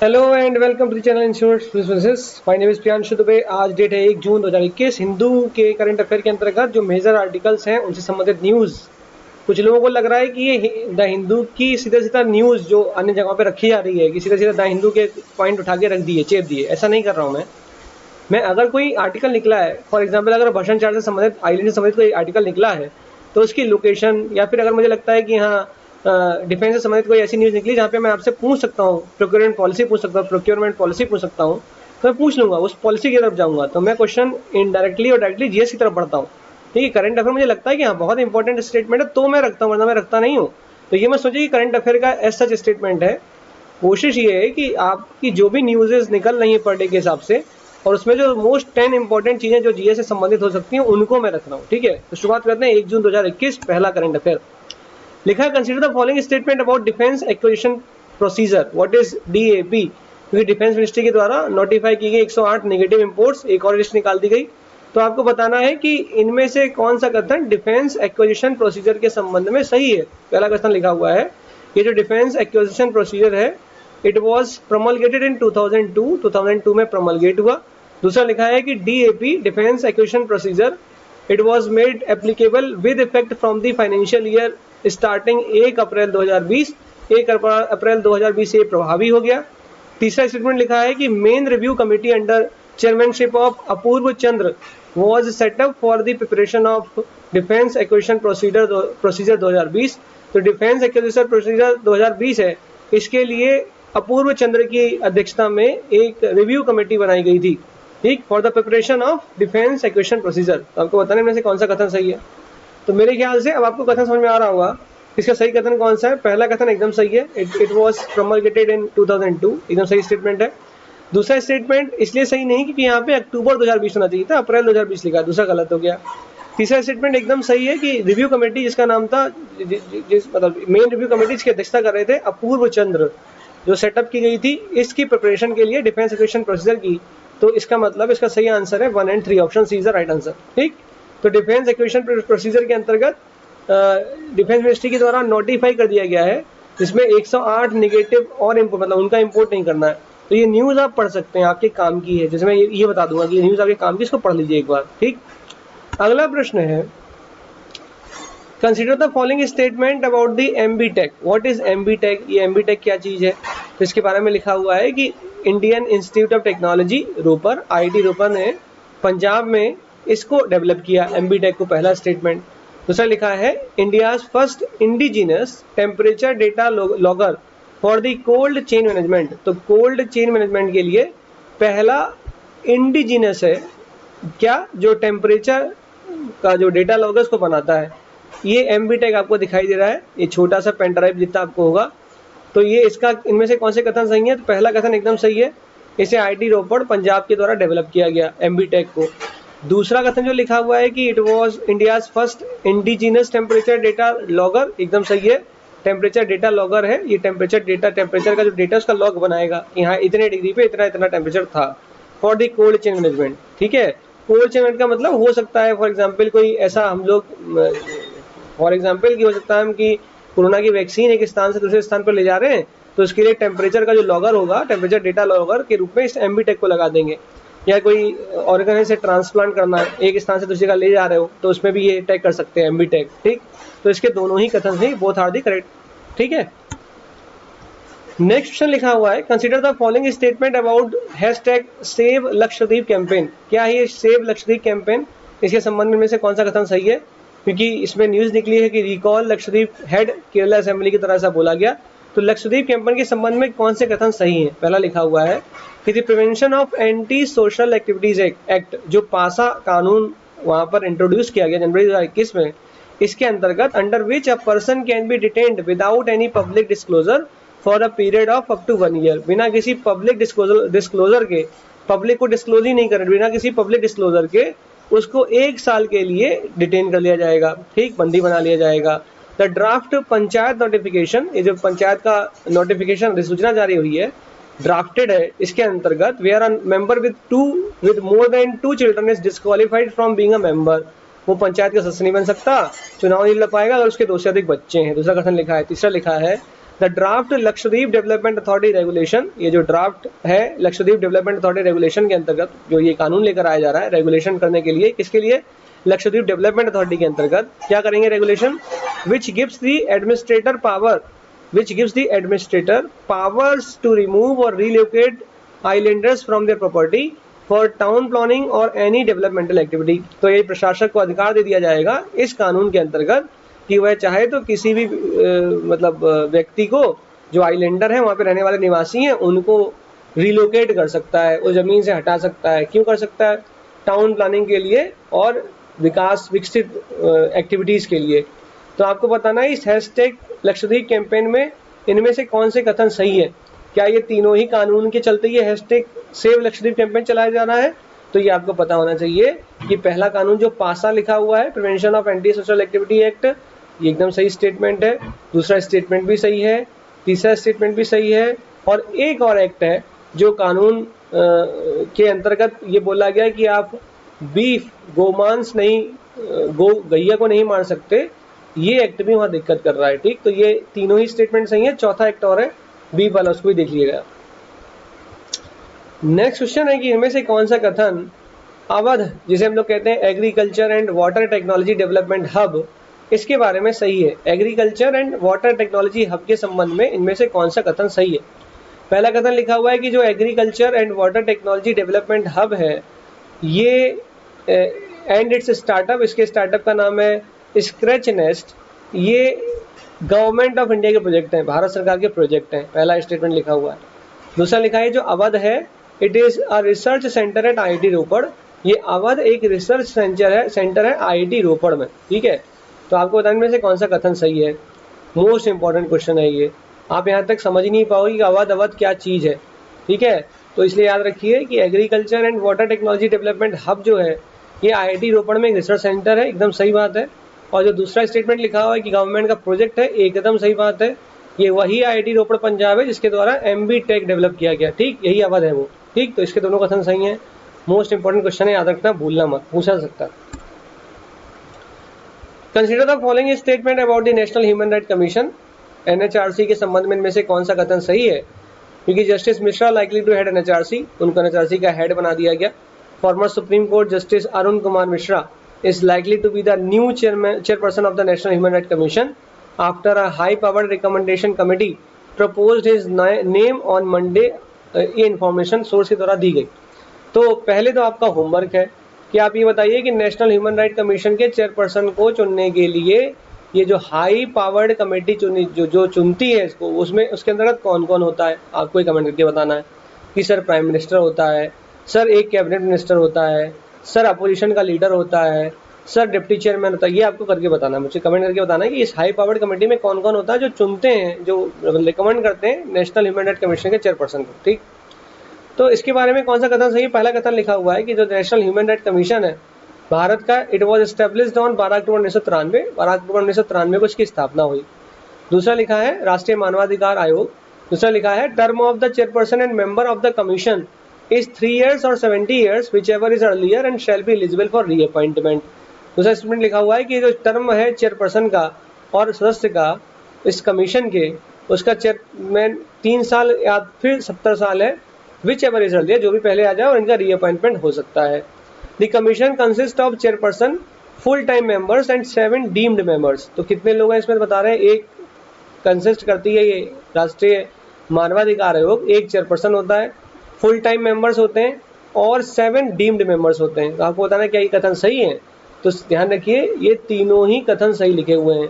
Hello and welcome to the channel insurance businesses. My name is Priyanshu Dubey. आज date है 1 जून 2021। हिंदू के current affair के अंतर्गत जो मेजर आर्टिकल्स हैं उनसे संबंधित न्यूज़। कुछ लोगों को लग रहा है कि ये द हिंदू की सीधा सीधा न्यूज़ जो अन्य जगहों पे रखी जा रही है कि सीधा सीधा द हिंदू के पॉइंट उठा के रख दिए, चेप दिए। ऐसा नहीं कर रहा हूँ मैं अगर कोई आर्टिकल निकला है, फॉर एग्जाम्पल अगर भ्रष्टाचार से संबंधित, आइलैंड से संबंधित कोई आर्टिकल निकला है, तो उसकी लोकेशन या फिर अगर मुझे लगता है कि हाँ डिफेंस से संबंधित कोई ऐसी न्यूज़ निकली जहाँ पे मैं आपसे पूछ सकता हूँ, प्रोक्योरमेंट पॉलिसी पूछ सकता हूँ, प्रोक्योरमेंट पॉलिसी पूछ सकता हूँ, तो मैं पूछ लूंगा, उस पॉलिसी की तरफ जाऊंगा। तो मैं क्वेश्चन इनडायरेक्टली और डायरेक्टली जीएस की तरफ बढ़ता हूँ। ठीक है, करंट अफेयर मुझे लगता है कि हाँ बहुत इंपॉर्टेंट स्टेटमेंट है तो मैं रखता हूँ, वरना मैं रखता नहीं हूँ। तो ये मत सोचिए कि करंट अफेयर का एज सच स्टेटमेंट है। कोशिश ये है कि आपकी जो भी न्यूज़ निकल रही है पर डे के हिसाब से, और उसमें जो मोस्ट 10 इंपॉर्टेंट चीजें जो जीएस से संबंधित हो सकती हैं उनको मैं रख रहा हूँ। ठीक है, तो शुरुआत करते हैं 1 जून 2021। पहला करंट अफेयर लिखा है, consider the following statement about defence acquisition procedure. What is DAP? क्योंकि डिफेंस मिनिस्ट्री के द्वारा नोटिफाई की गई 108 नेगेटिव इंपोर्ट्स, एक और लिस्ट निकाल दी गई। तो आपको बताना है कि इनमें से कौन सा कथन डिफेंस एक्विजिशन प्रोसीजर के संबंध में सही है। पहला कथन लिखा हुआ है, ये जो डिफेंस एक्विजिशन प्रोसीजर है, इट वॉज प्रोमलगेटेड इन 2002 में प्रोमलगेट हुआ। दूसरा लिखा है कि DAP defence acquisition procedure it was made applicable with effect from the financial year starting 1 अप्रैल 2020। 1 अप्रैल 2020 से प्रभावी हो गया। तीसरा स्टेटमेंट लिखा है कि main review committee under chairmanship of Apurva Chandra was set up for the preparation of defence acquisition procedure 2020। तो defence acquisition procedure 2020 है, इसके लिए अपूर्व चंद्र की अध्यक्षता में एक रिव्यू कमेटी बनाई गई थी, ठीक, for the preparation of defence acquisition procedure. तो आपको बताने में से कौन सा कथन सही है। तो मेरे ख्याल से अब आपको कथन समझ में आ रहा होगा इसका सही कथन कौन सा है। पहला कथन एकदम सही है, इट वॉज प्रोमलगेटेड इन 2002, एकदम सही स्टेटमेंट है। दूसरा स्टेटमेंट इसलिए सही नहीं क्योंकि यहाँ पे अक्टूबर 2020 होना चाहिए था, अप्रैल 2020 लिखा, दूसरा गलत हो गया। तीसरा स्टेटमेंट एकदम सही है कि रिव्यू कमेटी जिसका नाम था, जिस मतलब मेन रिव्यू कमेटी जिसकी अध्यक्षता कर रहे थे अपूर्व चंद्र, जो सेटअप की गई थी इसकी प्रिपरेशन के लिए डिफेंस एक्विजिशन प्रोसीजर की। तो इसका मतलब इसका सही आंसर है 1 और 3, option C is the right answer. ठीक, तो डिफेंस एक्विजिशन प्रोसीजर के अंतर्गत डिफेंस मिनिस्ट्री के द्वारा नोटिफाई कर दिया गया है, जिसमें 108 नेगेटिव और मतलब उनका इंपोर्ट नहीं करना है। तो ये न्यूज़ आप पढ़ सकते हैं, आपके काम की है। जैसे मैं ये बता दूंगा कि न्यूज़ आपके काम की, इसको पढ़ लीजिए एक बार। ठीक, अगला प्रश्न है, consider the following statement about the MBTech. What is MBTech? ये एमबीटेक क्या चीज़ है? तो इसके बारे में लिखा हुआ है कि Indian Institute of Technology Ropar, IIT Ropar ने पंजाब में इसको डेवलप किया, एमबीटेक को। पहला स्टेटमेंट। दूसरा लिखा है, India's first indigenous temperature data logger for the cold chain management. तो कोल्ड चेन मैनेजमेंट के लिए पहला इंडिजिनस है क्या, जो टेम्परेचर का जो डेटा लॉगर उसको बनाता है। ये एमबीटेक आपको दिखाई दे रहा है, ये छोटा सा पेन ड्राइव जितना आपको होगा। तो ये इसका इनमें से कौन से कथन सही है? तो पहला कथन एकदम सही है, इसे आईआईटी रोपड़ पंजाब के द्वारा डेवलप किया गया एमबीटेक को। दूसरा कथन जो लिखा हुआ है कि it was India's first indigenous temperature data logger, एकदम सही है। टेम्परेचर डेटा लॉगर है, ये टेम्परेचर का जो डेटा उसका लॉग बनाएगा कि हाँ इतने डिग्री पे इतना इतना टेम्परेचर था, for the cold chain management. ठीक है, कोल्ड चेन मैनेजमेंट का मतलब हो सकता है फॉर एग्जाम्पल कोई ऐसा हम लोग, फॉर एग्जाम्पल की हो सकता है हम कि कोरोना की वैक्सीन एक स्थान से दूसरे स्थान पर ले जा रहे हैं, तो उसके लिए टेम्परेचर का जो लॉगर होगा, टेम्परेचर डेटा लॉगर के रूप में इस एमबीटेक को लगा देंगे। या कोई ऑर्गन से ट्रांसप्लांट करना है, एक स्थान से दूसरी जगह ले जा रहे हो, तो उसमें भी ये टैग कर सकते हैं एमबीटेक। ठीक, तो इसके दोनों ही कथन सही, बोथ आर द करेक्ट। ठीक है, नेक्स्ट क्वेश्चन लिखा हुआ है, consider the following statement about hashtag save Lakshadweep campaign. क्या है ये सेव लक्षद्वीप कैंपेन? इसके संबंध में से कौन सा कथन सही है? क्योंकि इसमें न्यूज़ निकली है कि recall Lakshadweep head Kerala assembly की तरह से बोला गया। तो लक्षद्वीप कैंपेन के संबंध में कौन से कथन सही है? पहला लिखा हुआ है कि the prevention of anti social activities act, जो पासा कानून वहाँ पर इंट्रोड्यूस किया गया जनवरी 2021 में, इसके अंतर्गत under which a person can be detained without any public disclosure for a period of up to 1 year. बिना किसी पब्लिक डिस्क्लोजर के, पब्लिक को डिस्क्लोज ही नहीं करें, बिना किसी पब्लिक डिस्क्लोजर के उसको 1 साल के लिए डिटेन कर लिया जाएगा। ठीक, बंदी बना लिया जाएगा। द ड्राफ्ट पंचायत नोटिफिकेशन, ये जो पंचायत का नोटिफिकेशन अधिसूचना जारी हुई है, ड्राफ्टेड है, इसके अंतर्गत where a member with more than 2 children is disqualified from being a member. वो पंचायत का सदस्य नहीं बन सकता, चुनाव नहीं लड़ पाएगा अगर उसके 2 से अधिक बच्चे हैं। दूसरा कथन लिखा है। तीसरा लिखा है, the draft Lakshadweep development authority regulation, ये जो ड्राफ्ट है लक्षद्वीप डेवलपमेंट अथॉरिटी रेगुलेशन के अंतर्गत जो ये कानून लेकर आया जा रहा है रेगुलेशन करने के लिए, किसके लिए? लक्षद्वीप डेवलपमेंट अथॉरिटी के अंतर्गत क्या करेंगे regulation? Which gives the administrator power, which gives the administrator powers to remove or relocate islanders from their property for town planning or any developmental activity। तो ये प्रशासक को अधिकार दे दिया जाएगा इस कानून के अंतर्गत कि वह चाहे तो किसी भी मतलब व्यक्ति को जो आइलैंडर है वहाँ पे रहने वाले निवासी हैं उनको रिलोकेट कर सकता है, उस जमीन से हटा सकता है। क्यों कर सकता है? टाउन प्लानिंग के लिए और विकास विकसित एक्टिविटीज के लिए। तो आपको बताना है इस हैशटैग लक्षद्वीप कैंपेन में इनमें से कौन से कथन सही है। क्या ये तीनों ही कानून के चलते ये हैशटैग सेव लक्षद्वीप कैंपेन चलाया जा रहा है? तो ये आपको पता होना चाहिए कि पहला कानून जो पासा लिखा हुआ है prevention of anti social activity act, ये एकदम सही स्टेटमेंट है। दूसरा स्टेटमेंट भी सही है, तीसरा स्टेटमेंट भी सही है, और एक और एक्ट है जो कानून के अंतर्गत ये बोला गया कि आप बीफ गोमांस नहीं, गैया को नहीं मार सकते, ये एक्ट भी वहाँ दिक्कत कर रहा है। ठीक, तो ये तीनों ही स्टेटमेंट सही है। चौथा एक्ट और है बीफ वाला, उसको भी देख लीजिएगा। नेक्स्ट क्वेश्चन है कि इनमें से कौन सा कथन अवध, जिसे हम लोग कहते हैं agriculture and water technology development hub, इसके बारे में सही है। Agriculture and water technology hub के संबंध में इनमें से कौन सा कथन सही है? पहला कथन लिखा हुआ है कि जो agriculture and water technology development hub है ये एंड इट्स स्टार्टअप, इसके स्टार्टअप का नाम है स्क्रैच नेस्ट, ये गवर्नमेंट ऑफ इंडिया के प्रोजेक्ट हैं, भारत सरकार के प्रोजेक्ट हैं। पहला स्टेटमेंट लिखा हुआ है। दूसरा लिखा है जो अवध है it is a research centre at IIT रोपड़, ये अवध एक रिसर्च सेंटर है IIT रोपड़ में। ठीक है, तो आपको बताने में से कौन सा कथन सही है? मोस्ट इंपॉर्टेंट क्वेश्चन है ये, आप यहाँ तक समझ ही नहीं पाओगे कि अवध क्या चीज़ है। ठीक है, तो इसलिए याद रखिए कि agriculture and water technology development hub जो है ये IIT रोपड़ में एक रिसर्च सेंटर है, एकदम सही बात है। और जो दूसरा स्टेटमेंट लिखा हुआ है कि गवर्नमेंट का प्रोजेक्ट है, एकदम सही बात है। ये वही IIT रोपड़ पंजाब है जिसके द्वारा MB टेक डेवलप किया गया। ठीक, यही अवध है वो। ठीक, तो इसके दोनों कथन सही हैं। मोस्ट इंपॉर्टेंट क्वेश्चन है, याद रखना, भूलना मत, पूछा सकता है। Consider the following statement about the national human right commission, NHRC के संबंध में इनमें से कौन सा कथन सही है? क्योंकि justice Mishra likely to head NHRC, उनको NHRC का हेड बना दिया गया। Former supreme court justice Arun Kumar Mishra is likely to be the new chairperson of the National Human Rights Commission after a high-powered recommendation committee proposed his name on Monday। ये information source के द्वारा दी गई। तो पहले तो आपका होमवर्क है कि आप ये बताइए कि नेशनल ह्यूमन राइट कमीशन के चेयरपर्सन को चुनने के लिए ये जो हाई पावर्ड कमेटी चुनी जो चुनती है इसको, उसमें उसके अंतर्गत कौन कौन होता है, आपको कमेंट करके बताना है कि सर प्राइम मिनिस्टर होता है, सर एक कैबिनेट मिनिस्टर होता है, सर अपोजिशन का लीडर होता है, सर डिप्टी चेयरमैन होता है। ये आपको करके बताना है, मुझे कमेंट करके बताना है कि इस हाई पावर्ड कमेटी में कौन कौन होता है जो चुनते हैं, जो रिकमेंड करते हैं नेशनल ह्यूमन राइट कमीशन के चेयरपर्सन को। ठीक, तो इसके बारे में कौन सा कथन सही? पहला कथन लिखा हुआ है कि जो नेशनल ह्यूमन राइट कमीशन है भारत का, इट वॉज एस्टेब्लिश्ड ऑन 12 अक्टूबर 1993, 12 अक्टूबर 1993 को इसकी स्थापना हुई। दूसरा लिखा है राष्ट्रीय मानवाधिकार आयोग। दूसरा लिखा है term of the chairperson and member of the commission is 3 years or 70 years whichever is earlier and shall be eligible for reappointment। दूसरा स्टेटमेंट लिखा हुआ है कि जो टर्म है चेयरपर्सन का और सदस्य का इस कमीशन के, उसका चेयरमैन 3 साल या फिर 70 साल है, विच एवर इज अर्लियर, जो भी पहले आ जाए, और इनका रीअपॉइंटमेंट हो सकता है। The commission consist of chairperson, full time members and 7 deemed members. तो कितने लोग हैं इसमें बता रहे हैं? एक कंसिस्ट करती है ये राष्ट्रीय मानवाधिकार आयोग, एक चेयरपर्सन होता है, फुल टाइम मेंबर्स होते हैं और 7 डीम्ड मेंबर्स होते हैं। तो आपको बताना है क्या ये कथन सही है? तो ध्यान रखिए ये तीनों ही कथन सही लिखे हुए हैं।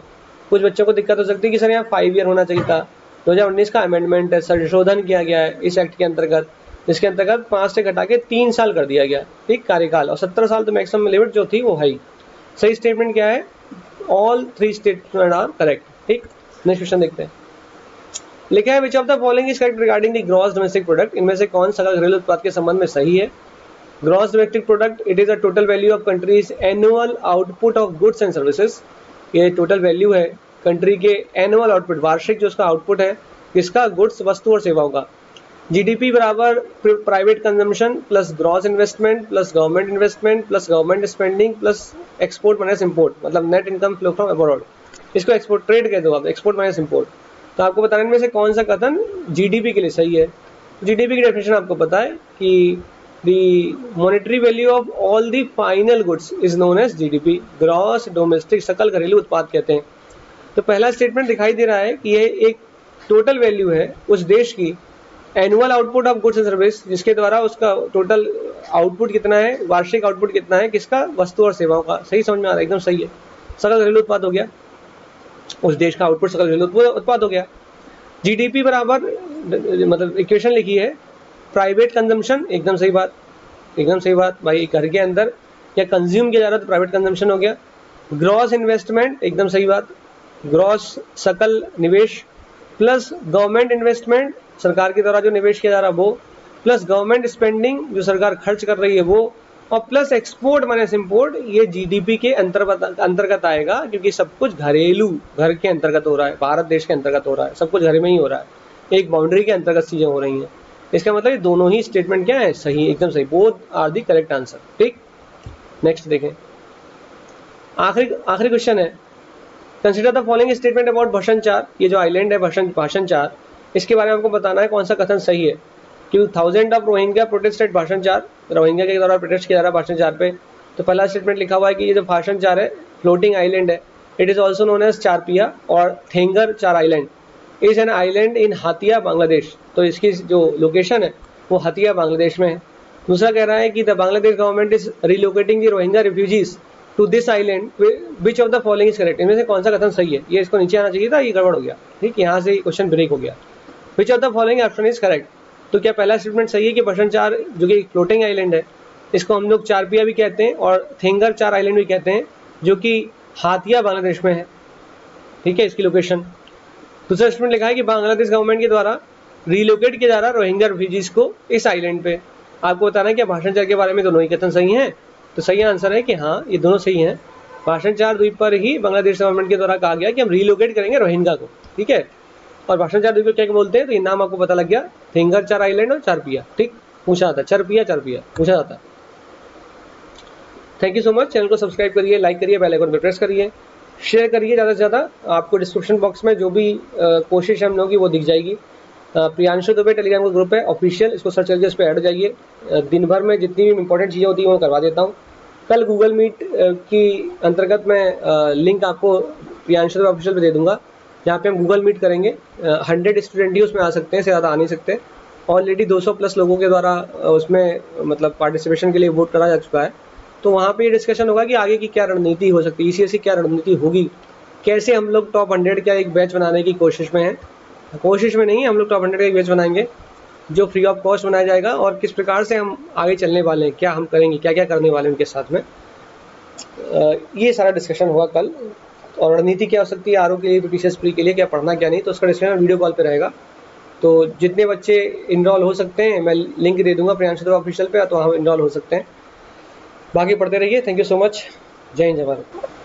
कुछ बच्चों को दिक्कत हो सकती है कि सर यहाँ 5 ईयर होना चाहिए था, 2019 का अमेंडमेंट है, संशोधन किया गया है इस एक्ट के अंतर्गत, इसके अंतर्गत 5 से घटा के 3 साल कर दिया गया। ठीक, कार्यकाल, और 17 साल तो मैक्सिमम लिमिट जो थी वो है। सही स्टेटमेंट क्या है? All 3 statement are correct. ठीक, नेक्स्ट क्वेश्चन देखते हैं। लिखा है which of the following is correct regarding the gross domestic product, इनमें से कौन सकल घरेलू उत्पाद के संबंध में सही है? Gross domestic product it is a total value of countries annual output of goods and services. ये टोटल वैल्यू है कंट्री के एनुअल आउटपुट, वार्षिक जो उसका आउटपुट है, किसका? गुड्स, वस्तु और सेवाओं का। GDP बराबर private consumption plus gross investment plus government investment plus government spending plus export minus import, मतलब net income flow from abroad. इसको एक्सपोर्ट ट्रेड कह दो आप, एक्सपोर्ट माइनस इम्पोर्ट। तो आपको बताना इनमें से कौन सा कथन जीडीपी के लिए सही है। जीडीपी की डेफिनेशन आपको पता है कि the monetary value of all the final goods is known as GDP, gross domestic सकल घरेलू उत्पाद कहते हैं। तो पहला स्टेटमेंट दिखाई दे रहा है कि ये एक टोटल वैल्यू है उस देश की, annual output of goods and service, जिसके द्वारा उसका टोटल आउटपुट कितना है, वार्षिक आउटपुट कितना है, किसका, वस्तु और सेवाओं का। सही समझ में आ रहा है, एकदम सही है। सकल घरेलू उत्पाद हो गया, उस देश का आउटपुट सकल घरेलू उत्पाद हो गया। जीडीपी बराबर मतलब इक्वेशन लिखी है प्राइवेट कंजम्पशन, एकदम सही बात, एकदम सही बात भाई। घर के अंदर क्या कंज्यूम किया जा रहा है तो प्राइवेट कंजम्पशन हो गया। ग्रॉस इन्वेस्टमेंट, एकदम सही बात, ग्रॉस सकल निवेश प्लस गवर्नमेंट इन्वेस्टमेंट, सरकार के द्वारा जो निवेश किया जा रहा है वो, प्लस गवर्नमेंट स्पेंडिंग जो सरकार खर्च कर रही है वो, और प्लस एक्सपोर्ट माइनस इंपोर्ट, ये जीडीपी के अंतर्गत आएगा, क्योंकि सब कुछ घरेलू घर के अंतर्गत हो रहा है, भारत देश के अंतर्गत हो रहा है, सब कुछ घर में ही हो रहा है, एक बाउंड्री के अंतर्गत चीजें हो रही हैं। इसका मतलब ये दोनों ही स्टेटमेंट क्या है, सही, एकदम सही, both are the correct answer. ठीक, नेक्स्ट देखें, आखिरी क्वेश्चन है, consider the following statement about भाषण 4। ये जो आइलैंड है भाषण 4, इसके बारे में आपको बताना है कौन सा कथन सही है। कि 1000 ऑफ रोहिंग्या प्रोटेस्ट एट भाषण 4, रोहिंग्या के द्वारा प्रोटेस्ट किया जा रहा है भाषण 4 पे। तो पहला स्टेटमेंट लिखा हुआ है कि ये जो भाषण 4 है फ्लोटिंग आइलैंड है, it is also known as Charpiya और Thengar 4 island, is an island in Hatiya Bangladesh. तो इसकी जो लोकेशन है वो हतिया बांग्लादेश में है। दूसरा कह रहा है कि the Bangladesh government is relocating the Rohingya refugees to this island, which of the following is correct. इनमें से कौन सा कथन सही है। ये इसको नीचे आना चाहिए था, ये गड़बड़ हो गया। ठीक, यहाँ से क्वेश्चन ब्रेक हो गया। विच of the following option is correct. तो क्या पहला स्टेटमेंट सही है कि भाषण 4 जो कि फ्लोटिंग आइलैंड है, इसको हम लोग चारपिया भी कहते हैं और थेंगर 4 आइलैंड भी कहते हैं, जो कि हातिया बांग्लादेश में है। ठीक है, इसकी लोकेशन। दूसरा स्टेटमेंट लिखा है कि बांग्लादेश गवर्नमेंट के द्वारा रिलोकेट किया जा रहा है रोहिंग्या रिफ्यूजीज को इस आइलैंड पे। आपको बताना है कि भाषण 4 के बारे में दोनों ही कथन सही हैं। तो सही आंसर है कि हाँ, ये दोनों सही हैं। भाषण 4 द्वीप पर ही बांग्लादेश गवर्नमेंट के द्वारा कहा गया कि हम रिलोकेट करेंगे रोहिंग्या को। ठीक है, और भाषण 4 द्वीप को क्या बोलते हैं, तो ये नाम आपको पता लग गया, थेंगर 4 आइलैंड और चारपिया। ठीक, पूछा जाता है चारपिया पूछा जाता है। Thank you so much. Channel को सब्सक्राइब करिए, लाइक करिए, बेल आइकन पर प्रेस करिए, शेयर करिए ज़्यादा से ज़्यादा। आपको डिस्क्रिप्शन बॉक्स में जो भी कोशिश हम लोग की वो दिख जाएगी। प्रियांशु दुबे टेलीग्राम का ग्रुप है ऑफिशियल, इसको सर्च करके उस पर ऐड हो जाइए। दिन भर में जितनी भी इंपॉर्टेंट चीज़ें होती हैं वो करवा देता हूँ। कल गूगल मीट की अंतर्गत मैं लिंक आपको प्रियांशु दुबे ऑफिशियल पे दे दूंगा, जहाँ पे हम गूगल मीट करेंगे। 100 स्टूडेंट ही उसमें आ सकते हैं, से ज़्यादा आ नहीं सकते। ऑलरेडी 200+ लोगों के द्वारा उसमें मतलब पार्टिसिपेशन के लिए वोट करा जा चुका है। तो वहाँ पे ये डिस्कशन होगा कि आगे की क्या रणनीति हो सकती है, ईसीएस की क्या रणनीति होगी, कैसे हम लोग टॉप 100 का एक बैच बनाने की कोशिश में हैं। कोशिश में नहीं, हम लोग टॉप 100 का एक बैच बनाएंगे जो फ्री ऑफ कॉस्ट बनाया जाएगा, और किस प्रकार से हम आगे चलने वाले हैं, क्या हम करेंगे, क्या क्या करने वाले हैं उनके साथ में। ये सारा डिस्कशन हुआ कल। और रणनीति क्या हो सकती है आरओ के लिए, टीसीएस प्री के लिए, क्या पढ़ना क्या नहीं, तो उसका डिस्कशन वीडियो कॉल पे रहेगा। तो जितने बच्चे इनरोल हो सकते हैं मैं लिंक दे दूंगा प्रियांशु दुबे ऑफिशियल पे, तो हम इनरोल हो सकते हैं। बाकी पढ़ते रहिए। Thank you so much. जय हिंद, जय भारत।